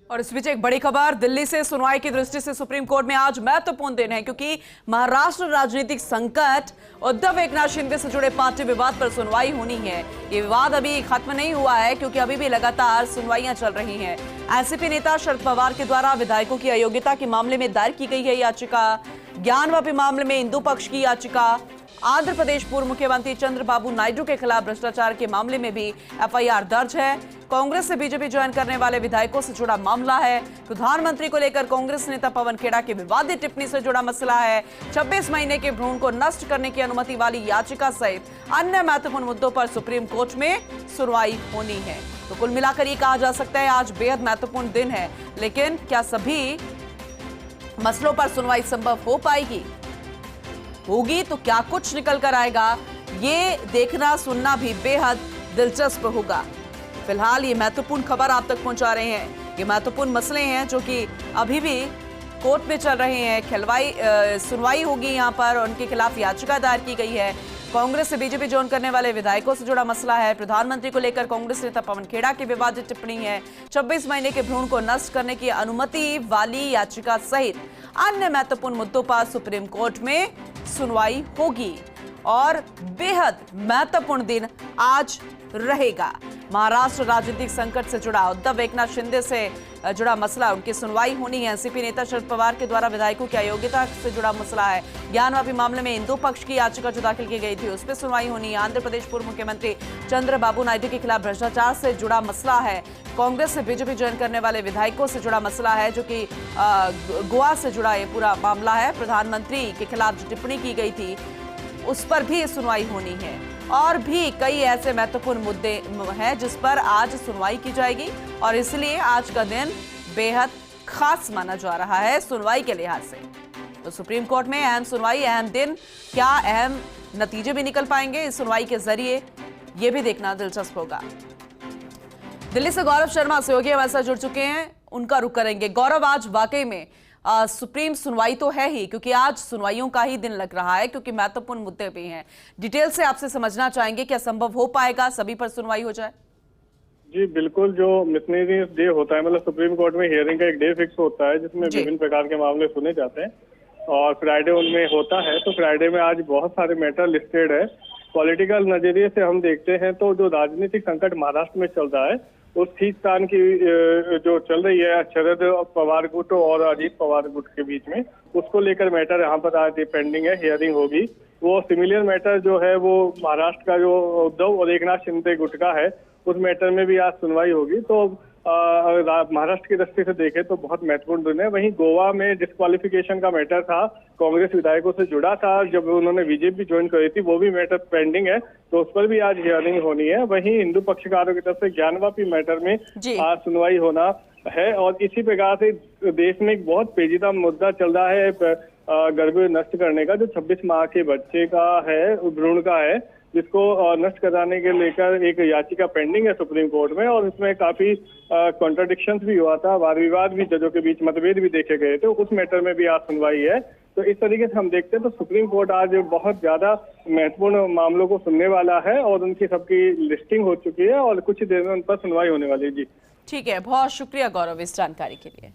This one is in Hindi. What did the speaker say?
और इस बीच एक बड़ी खबर दिल्ली से सुनवाई की दृष्टि से सुप्रीम कोर्ट में आज महत्वपूर्ण दिन है, क्योंकि महाराष्ट्र राजनीतिक संकट, उद्धव एकनाथ शिंदे से जुड़े पार्टी विवाद पर सुनवाई होनी है। ये विवाद अभी खत्म नहीं हुआ है, क्योंकि अभी भी लगातार सुनवाइयां चल रही हैं। एनसीपी नेता शरद पवार के द्वारा विधायकों की अयोग्यता के मामले में दायर की गई है याचिका, ज्ञानवापी मामले में इंदु पक्ष की याचिका, आंध्र प्रदेश पूर्व मुख्यमंत्री चंद्रबाबू नायडू के खिलाफ भ्रष्टाचार के मामले में भी एफआईआर दर्ज है। कांग्रेस से बीजेपी ज्वाइन करने वाले विधायकों से जुड़ा मामला है। प्रधानमंत्री को लेकर कांग्रेस नेता पवन खेड़ा की विवादित टिप्पणी से जुड़ा मसला है। 26 महीने के भ्रूण को नष्ट करने की अनुमति वाली याचिका सहित अन्य महत्वपूर्ण मुद्दों पर सुप्रीम कोर्ट में सुनवाई होनी है। तो कुल मिलाकर ये कहा जा सकता है आज बेहद महत्वपूर्ण दिन है, लेकिन क्या सभी मसलों पर सुनवाई संभव हो पाएगी? होगी तो क्या कुछ निकल कर आएगा, ये देखना सुनना भी बेहद दिलचस्प होगा। फिलहाल ये महत्वपूर्ण खबर आप तक पहुंचा रहे हैं। ये महत्वपूर्ण मसले हैं जो कि अभी भी कोर्ट में चल रहे हैं। सुनवाई होगी यहाँ पर, उनके खिलाफ याचिका दायर की गई है। कांग्रेस से बीजेपी ज्वाइन करने वाले विधायकों से जुड़ा मसला है। प्रधानमंत्री को लेकर कांग्रेस नेता पवन खेड़ा की विवादित टिप्पणी है। 26 महीने के भ्रूण को नष्ट करने की अनुमति वाली याचिका सहित अन्य महत्वपूर्ण मुद्दों पर सुप्रीम कोर्ट में सुनवाई होगी और बेहद महत्वपूर्ण दिन आज रहेगा। महाराष्ट्र राजनीतिक संकट से जुड़ा, उद्धव एकनाथ शिंदे से जुड़ा मसला, उनकी सुनवाई होनी है। एनसीपी नेता शरद पवार के द्वारा विधायकों की अयोग्यता से जुड़ा मसला है। ज्ञानवापी मामले में इंदु पक्ष की याचिका जो दाखिल की गई थी, उस पर सुनवाई होनी है। आंध्र प्रदेश पूर्व मुख्यमंत्री चंद्रबाबू नायडू के खिलाफ भ्रष्टाचार से जुड़ा मसला है। कांग्रेस से बीजेपी ज्वाइन करने वाले विधायकों से जुड़ा मसला है, जो कि गोवा से जुड़ा ये पूरा मामला है। प्रधानमंत्री के खिलाफ जो टिप्पणी की गई थी उस पर भी सुनवाई होनी है और भी कई ऐसे महत्वपूर्ण मुद्दे हैं जिस पर आज सुनवाई की जाएगी और इसलिए आज का दिन बेहद खास माना जा रहा है सुनवाई के लिहाज से। तो सुप्रीम कोर्ट में अहम सुनवाई, अहम दिन, क्या अहम नतीजे भी निकल पाएंगे इस सुनवाई के जरिए, यह भी देखना दिलचस्प होगा। दिल्ली से गौरव शर्मा सहयोगी हमारे साथ जुड़ चुके हैं, उनका रुख करेंगे। गौरव, आज वाकई में सुप्रीम सुनवाई तो है ही, क्योंकि आज सुनवाइयों का ही दिन लग रहा है, क्योंकि महत्वपूर्ण मुद्दे भी हैं। डिटेल से आपसे समझना चाहेंगे, क्या संभव हो पाएगा सभी पर सुनवाई हो जाए? जी बिल्कुल, जो मिसलेनियस डे होता है, मतलब सुप्रीम कोर्ट में हियरिंग का एक डे फिक्स होता है जिसमें विभिन्न प्रकार के मामले सुने जाते हैं और फ्राइडे उनमें होता है। तो फ्राइडे में आज बहुत सारे मैटर लिस्टेड है। पॉलिटिकल नजरिए से हम देखते हैं तो जो राजनीतिक संकट महाराष्ट्र में चल रहा है, उस खींचतान की जो चल रही है शरद पवार गुट और अजीत पवार गुट के बीच में, उसको लेकर मैटर यहाँ पर आज पेंडिंग है, हियरिंग होगी। वो सिमिलर मैटर जो है वो महाराष्ट्र का जो उद्धव और एकनाथ शिंदे गुट का है, उस मैटर में भी आज सुनवाई होगी। तो महाराष्ट्र की दृष्टि से देखें तो बहुत महत्वपूर्ण दिन है। वहीं गोवा में डिस्क्वालिफिकेशन का मैटर था, कांग्रेस विधायकों से जुड़ा था, जब उन्होंने बीजेपी ज्वाइन करी थी, वो भी मैटर पेंडिंग है, तो उस पर भी आज हियरिंग होनी है। वहीं हिंदू पक्षकारों की तरफ से ज्ञानवापी मैटर में आज सुनवाई होना है। और इसी प्रकार से देश में एक बहुत पेचीदा मुद्दा चल रहा है गर्भ नष्ट करने का, जो 26 माह के बच्चे का है, भ्रूण का है, जिसको नष्ट कराने के लेकर एक याचिका पेंडिंग है सुप्रीम कोर्ट में। और इसमें काफी कॉन्ट्राडिक्शंस भी हुआ था, वाद विवाद भी, जजों के बीच मतभेद भी देखे गए थे। उस मैटर में भी आज सुनवाई है। तो इस तरीके से हम देखते हैं तो सुप्रीम कोर्ट आज बहुत ज्यादा महत्वपूर्ण मामलों को सुनने वाला है और उनकी सबकी लिस्टिंग हो चुकी है और कुछ ही देर में उन पर सुनवाई होने वाली है। जी ठीक है, बहुत शुक्रिया गौरव इस जानकारी के लिए।